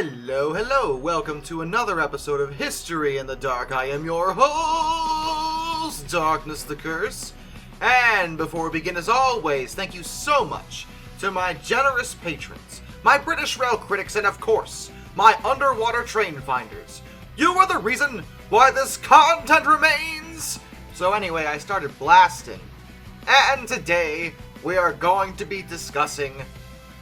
Hello, welcome to another episode of History in the Dark. I am your host, Darkness the Curse. And before we begin, as always, thank you so much to my generous patrons, my British rail critics, and of course, my underwater train finders. You are the reason why this content remains! So anyway, I started blasting. And today, we are going to be discussing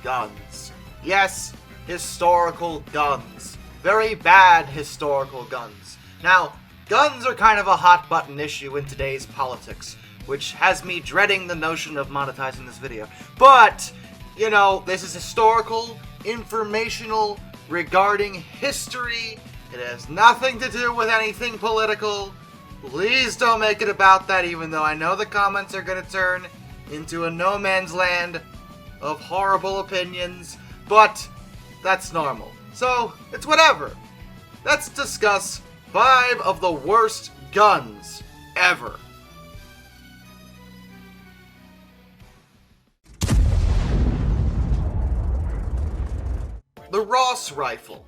guns. Yes, historical guns. Very bad historical guns. Now, guns are kind of a hot-button issue in today's politics, which has me dreading the notion of monetizing this video. But, you know, this is historical, informational, regarding history. It has nothing to do with anything political. Please don't make it about that, even though I know the comments are going to turn into a no man's land of horrible opinions, but that's normal. So, it's whatever. Let's discuss 5 of the worst guns ever. The Ross rifle.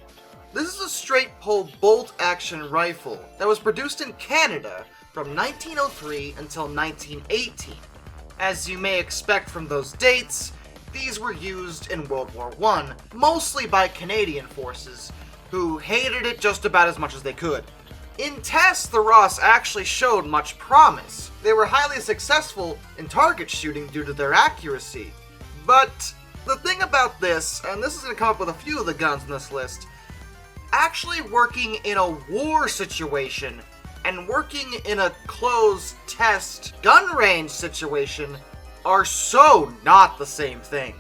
This is a straight-pull bolt-action rifle that was produced in Canada from 1903 until 1918. As you may expect from those dates, these were used in World War I, mostly by Canadian forces, who hated it just about as much as they could. In tests, the Ross actually showed much promise. They were highly successful in target shooting due to their accuracy. But the thing about this, and this is going to come up with a few of the guns on this list, actually working in a war situation and working in a closed test gun range situation are so not the same thing.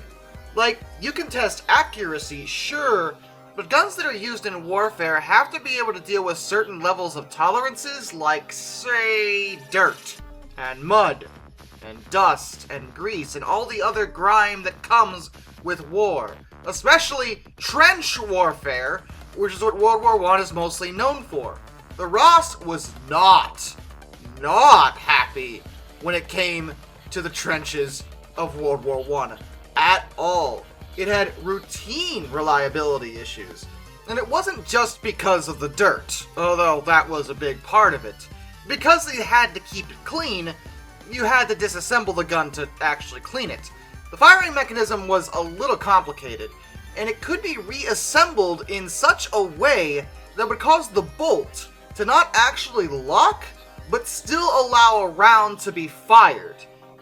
Like, you can test accuracy, sure, but guns that are used in warfare have to be able to deal with certain levels of tolerances, like, say, dirt, and mud, and dust, and grease, and all the other grime that comes with war. Especially trench warfare, which is what World War I is mostly known for. The Ross was not happy when it came to the trenches of World War I at all. It had routine reliability issues. And it wasn't just because of the dirt, although that was a big part of it. Because they had to keep it clean, you had to disassemble the gun to actually clean it. The firing mechanism was a little complicated, and it could be reassembled in such a way that would cause the bolt to not actually lock, but still allow a round to be fired.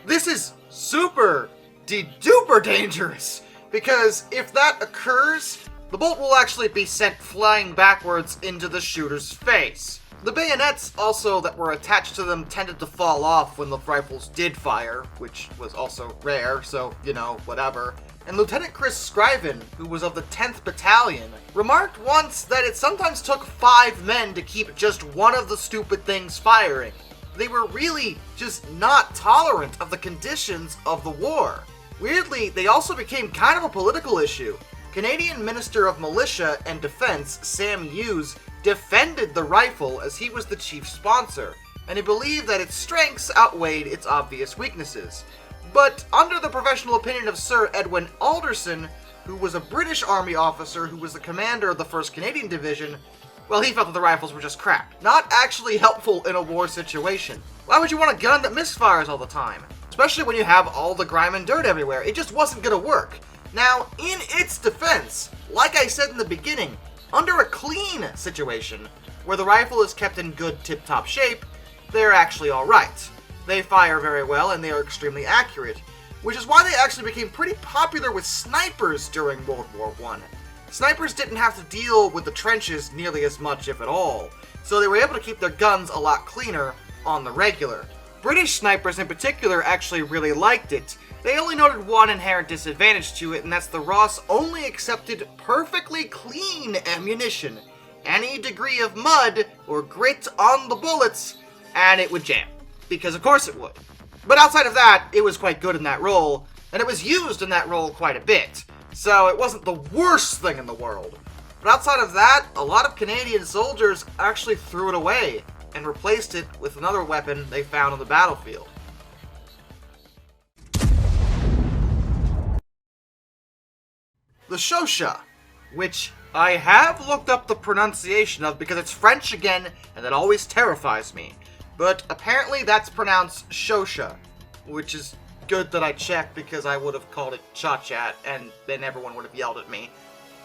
This is super duper dangerous, because if that occurs, the bolt will actually be sent flying backwards into the shooter's face. The bayonets also that were attached to them tended to fall off when the rifles did fire, which was also rare, so, you know, whatever. And Lieutenant Chris Scriven, who was of the 10th Battalion, remarked once that it sometimes took 5 men to keep just one of the stupid things firing. They were really just not tolerant of the conditions of the war. Weirdly, they also became kind of a political issue. Canadian Minister of Militia and Defense, Sam Hughes, defended the rifle as he was the chief sponsor, and he believed that its strengths outweighed its obvious weaknesses. But under the professional opinion of Sir Edwin Alderson, who was a British Army officer who was the commander of the 1st Canadian Division, well, he felt that the rifles were just crap. Not actually helpful in a war situation. Why would you want a gun that misfires all the time? Especially when you have all the grime and dirt everywhere. It just wasn't gonna work. Now, in its defense, like I said in the beginning, under a clean situation, where the rifle is kept in good tip-top shape, they're actually alright. They fire very well and they are extremely accurate, which is why they actually became pretty popular with snipers during World War I. Snipers didn't have to deal with the trenches nearly as much, if at all, so they were able to keep their guns a lot cleaner on the regular. British snipers in particular actually really liked it. They only noted one inherent disadvantage to it, and that's the Ross only accepted perfectly clean ammunition. Any degree of mud or grit on the bullets, and it would jam. Because of course it would. But outside of that, it was quite good in that role, and it was used in that role quite a bit. So it wasn't the worst thing in the world. But outside of that, a lot of Canadian soldiers actually threw it away and replaced it with another weapon they found on the battlefield. The ʃoʃa, which I have looked up the pronunciation of because it's French again, and that always terrifies me. But apparently that's pronounced ʃoʃa, which is good that I checked because I would have called it Chauchat, and then everyone would have yelled at me.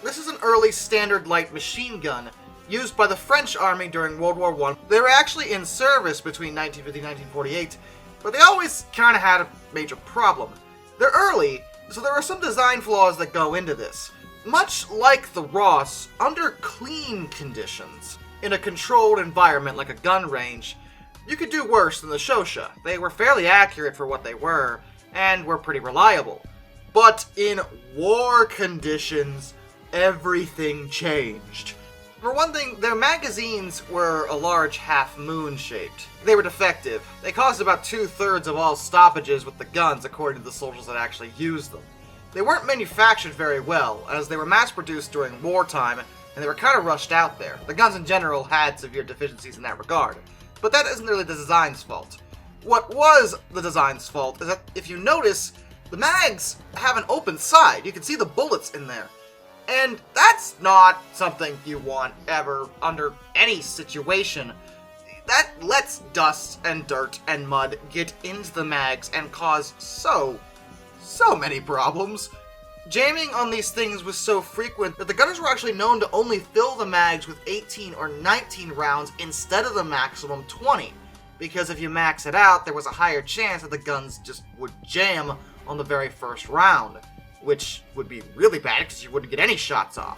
This is an early standard light machine gun used by the French army during World War I. They were actually in service between 1950 and 1948, but they always kind of had a major problem. They're early, so there are some design flaws that go into this. Much like the Ross, under clean conditions, in a controlled environment like a gun range, you could do worse than the ʃoʃa. They were fairly accurate for what they were, and were pretty reliable. But in war conditions, everything changed. For one thing, their magazines were a large half-moon shaped. They were defective. They caused about 2/3 of all stoppages with the guns, according to the soldiers that actually used them. They weren't manufactured very well, as they were mass-produced during wartime, and they were kind of rushed out there. The guns in general had severe deficiencies in that regard. But that isn't really the design's fault. What was the design's fault is that, if you notice, the mags have an open side. You can see the bullets in there. And that's not something you want ever under any situation. That lets dust and dirt and mud get into the mags and cause so many problems. Jamming on these things was so frequent that the gunners were actually known to only fill the mags with 18 or 19 rounds instead of the maximum 20. Because if you max it out, there was a higher chance that the guns just would jam on the very first round, which would be really bad because you wouldn't get any shots off.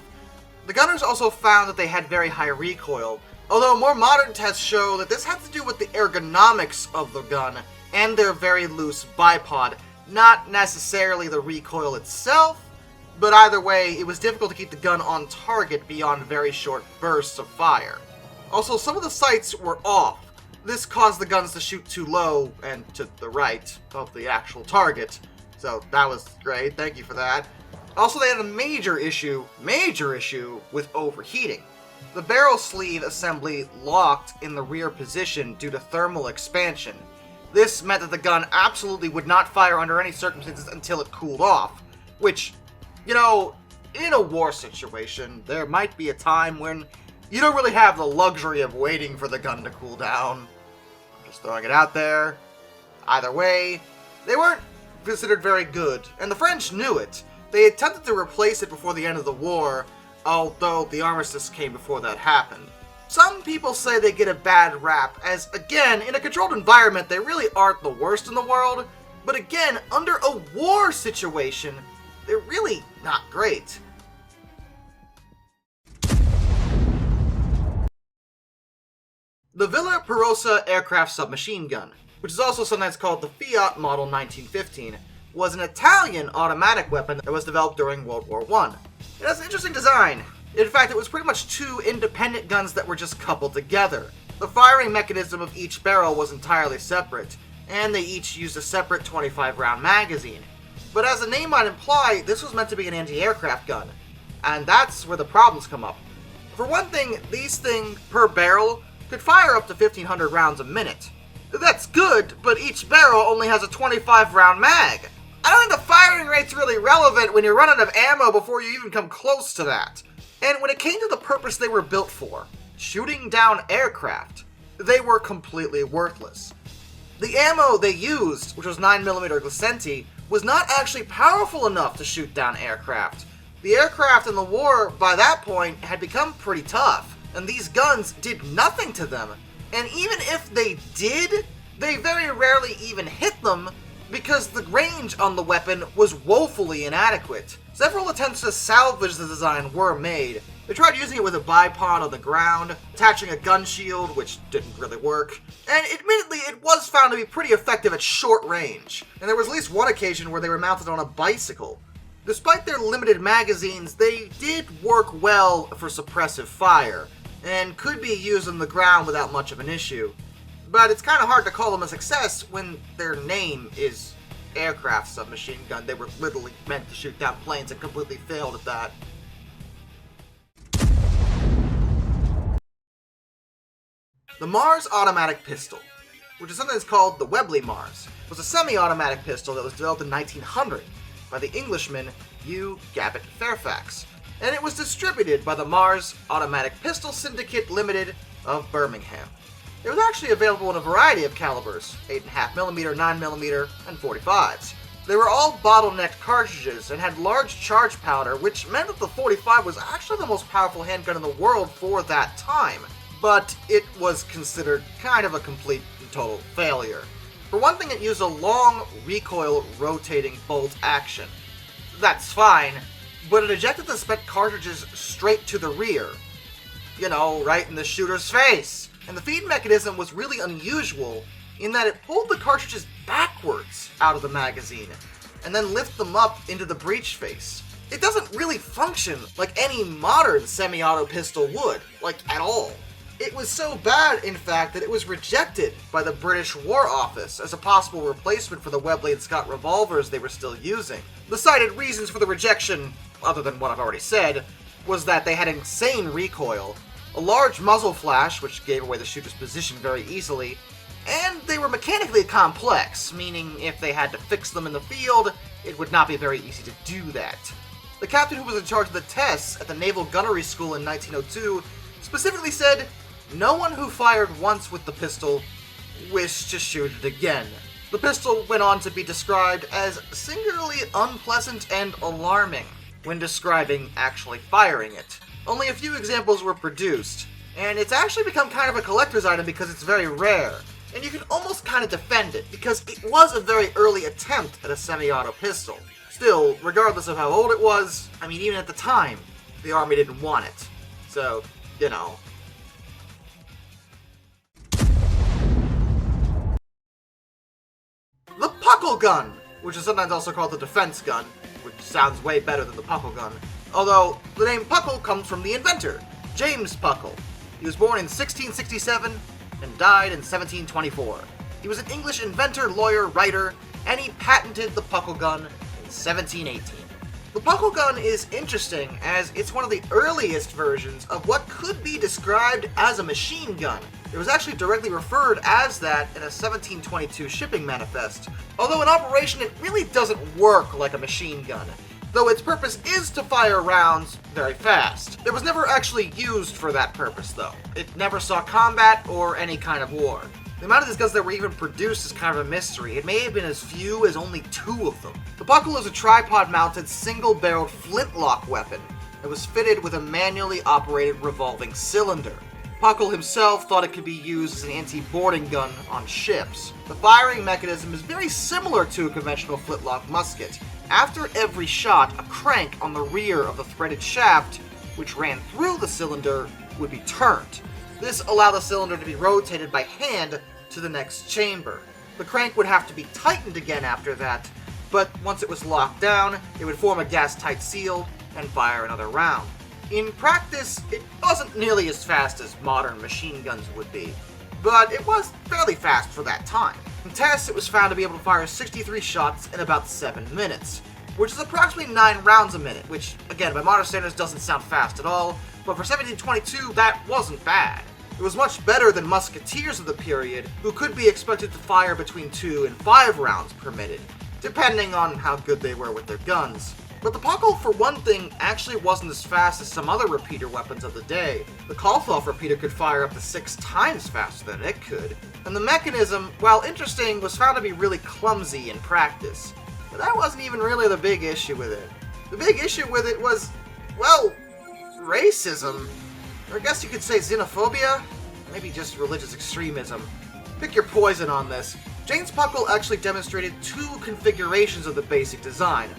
The gunners also found that they had very high recoil, although more modern tests show that this had to do with the ergonomics of the gun and their very loose bipod, not necessarily the recoil itself, but either way, it was difficult to keep the gun on target beyond very short bursts of fire. Also, some of the sights were off. This caused the guns to shoot too low and to the right of the actual target. So that was great, thank you for that. Also, they had a major issue with overheating. The barrel sleeve assembly locked in the rear position due to thermal expansion. This meant that the gun absolutely would not fire under any circumstances until it cooled off, which, you know, in a war situation, there might be a time when you don't really have the luxury of waiting for the gun to cool down. Just throwing it out there. Either way, they weren't considered very good, and the French knew it. They attempted to replace it before the end of the war, although the armistice came before that happened. Some people say they get a bad rap, as again, in a controlled environment, they really aren't the worst in the world, but again, under a war situation, they're really not great. The Villar Perosa aircraft submachine gun, which is also sometimes called the Fiat Model 1915, was an Italian automatic weapon that was developed during World War I. It has an interesting design. In fact, it was pretty much two independent guns that were just coupled together. The firing mechanism of each barrel was entirely separate, and they each used a separate 25-round magazine. But as the name might imply, this was meant to be an anti-aircraft gun, and that's where the problems come up. For one thing, these things per barrel could fire up to 1,500 rounds a minute. That's good, but each barrel only has a 25-round mag. I don't think the firing rate's really relevant when you're running out of ammo before you even come close to that. And when it came to the purpose they were built for, shooting down aircraft, they were completely worthless. The ammo they used, which was 9mm Glicenti, was not actually powerful enough to shoot down aircraft. The aircraft in the war, by that point, had become pretty tough, and these guns did nothing to them. And even if they did, they very rarely even hit them, because the range on the weapon was woefully inadequate. Several attempts to salvage the design were made. They tried using it with a bipod on the ground, attaching a gun shield, which didn't really work, and admittedly it was found to be pretty effective at short range, and there was at least one occasion where they were mounted on a bicycle. Despite their limited magazines, they did work well for suppressive fire, and could be used on the ground without much of an issue. But it's kind of hard to call them a success when their name is aircraft submachine gun. They were literally meant to shoot down planes and completely failed at that. The Mars automatic pistol, which is sometimes called the Webley Mars, was a semi-automatic pistol that was developed in 1900 by the Englishman Hugh Gabbett Fairfax. and it was distributed by the Mars Automatic Pistol Syndicate Limited of Birmingham. It was actually available in a variety of calibers, 8.5mm, 9mm, and 45s. They were all bottlenecked cartridges and had large charge powder, which meant that the 45 was actually the most powerful handgun in the world for that time. But it was considered kind of a complete and total failure. For one thing, it used a long recoil rotating bolt action. That's fine, but it ejected the spent cartridges straight to the rear. You know, right in the shooter's face. And the feed mechanism was really unusual in that it pulled the cartridges backwards out of the magazine and then lift them up into the breech face. It doesn't really function like any modern semi-auto pistol would, like at all. It was so bad, in fact, that it was rejected by the British War Office as a possible replacement for the Webley and Scott revolvers they were still using. The cited reasons for the rejection, other than what I've already said, was that they had insane recoil, a large muzzle flash, which gave away the shooter's position very easily, and they were mechanically complex, meaning if they had to fix them in the field, it would not be very easy to do that. The captain who was in charge of the tests at the Naval Gunnery School in 1902 specifically said, "No one who fired once with the pistol wished to shoot it again." The pistol went on to be described as singularly unpleasant and alarming when describing actually firing it. Only a few examples were produced, and it's actually become kind of a collector's item because it's very rare. And you can almost kind of defend it, because it was a very early attempt at a semi-auto pistol. Still, regardless of how old it was, I mean, even at the time, the Army didn't want it. So, you know. The Puckle Gun, which is sometimes also called the defense gun, which sounds way better than the Puckle Gun. Although, the name Puckle comes from the inventor, James Puckle. He was born in 1667 and died in 1724. He was an English inventor, lawyer, writer, and he patented the Puckle Gun in 1718. The Puckle Gun is interesting as it's one of the earliest versions of what could be described as a machine gun. It was actually directly referred as that in a 1722 shipping manifest, although in operation it really doesn't work like a machine gun, though its purpose is to fire rounds very fast. It was never actually used for that purpose, though. It never saw combat or any kind of war. The amount of these guns that were even produced is kind of a mystery. It may have been as few as only 2 of them. The Puckle is a tripod-mounted, single-barreled flintlock weapon that was fitted with a manually operated revolving cylinder. Puckle himself thought it could be used as an anti-boarding gun on ships. The firing mechanism is very similar to a conventional flintlock musket. After every shot, a crank on the rear of the threaded shaft, which ran through the cylinder, would be turned. This allowed the cylinder to be rotated by hand to the next chamber. The crank would have to be tightened again after that, but once it was locked down, it would form a gas-tight seal and fire another round. In practice, it wasn't nearly as fast as modern machine guns would be, but it was fairly fast for that time. In tests, it was found to be able to fire 63 shots in about 7 minutes, which is approximately 9 rounds a minute, which, again, by modern standards doesn't sound fast at all, but for 1722, that wasn't bad. It was much better than musketeers of the period, who could be expected to fire between 2 and 5 rounds per minute, depending on how good they were with their guns. But the Puckle, for one thing, actually wasn't as fast as some other repeater weapons of the day. The Kolthoff repeater could fire up to 6 times faster than it could. And the mechanism, while interesting, was found to be really clumsy in practice. But that wasn't even really the big issue with it. The big issue with it was, well, racism. Or I guess you could say xenophobia? Maybe just religious extremism. Pick your poison on this. James Puckle actually demonstrated 2 configurations of the basic design.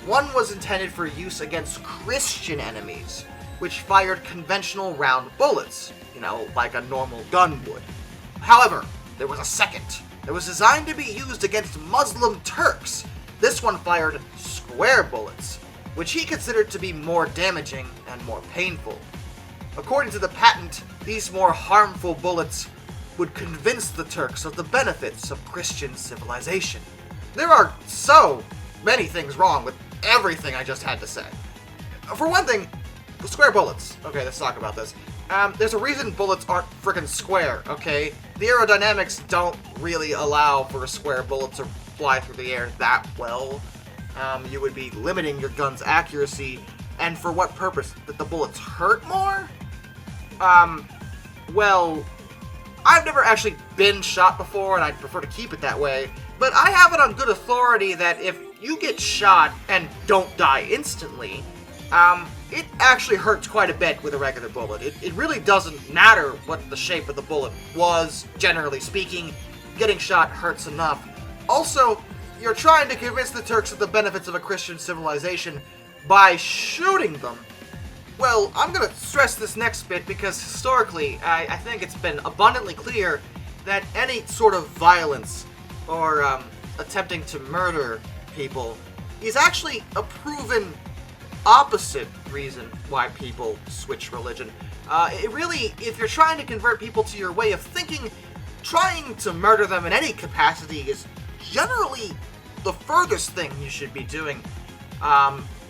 One was intended for use against Christian enemies, which fired conventional round bullets, like a normal gun would. However, there was a second that was designed to be used against Muslim Turks. This one fired square bullets, which he considered to be more damaging and more painful. According to the patent, these more harmful bullets would convince the Turks of the benefits of Christian civilization. There are so many things wrong with everything I just had to say. For one thing, the square bullets. Okay, let's talk about this. There's a reason bullets aren't frickin' square, okay? The aerodynamics don't really allow for a square bullet to fly through the air that well. You would be limiting your gun's accuracy And for what purpose? That the bullets hurt more? Well, I've never actually been shot before, and I'd prefer to keep it that way, but I have it on good authority that if you get shot and don't die instantly, it actually hurts quite a bit with a regular bullet. It really doesn't matter what the shape of the bullet was, generally speaking. Getting shot hurts enough. Also, you're trying to convince the Turks of the benefits of a Christian civilization by shooting them. Well, I'm going to stress this next bit because historically, I think it's been abundantly clear that any sort of violence or attempting to murder people is actually a proven opposite reason why people switch religion. It really, if you're trying to convert people to your way of thinking, trying to murder them in any capacity is generally the furthest thing you should be doing.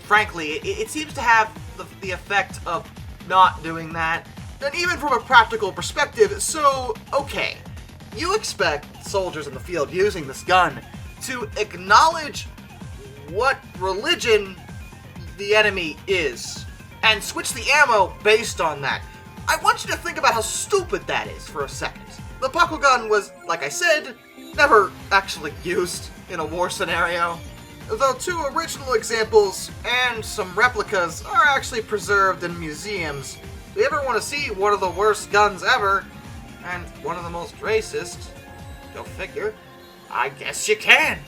Frankly, it seems to have the effect of not doing that, and even from a practical perspective. So, okay, you expect soldiers in the field using this gun to acknowledge what religion the enemy is, and switch the ammo based on that. I want you to think about how stupid that is for a second. The Puckle Gun was, like I said, never actually used in a war scenario, though 2 original examples and some replicas are actually preserved in museums. If you ever want to see one of the worst guns ever, and one of the most racist, go figure, I guess you can.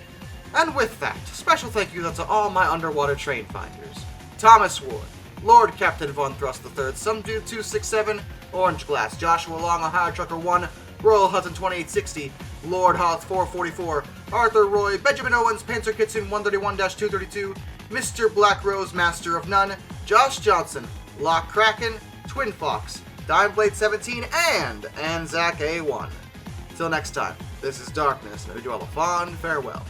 And with that, special thank you to all my underwater train finders. Thomas Ward, Lord Captain Von Thrust III, Some Dude 267, Orange Glass, Joshua Long, Ohio Trucker 1, Royal Hudson 2860, Lord Hoth 444, Arthur Roy, Benjamin Owens, Panzer Kitson 131-232, Mr. Black Rose, Master of None, Josh Johnson, Lock Kraken, Twin Fox, Dimeblade 17, and Anzac A1. Till next time, this is Darkness, and we do all a fond farewell.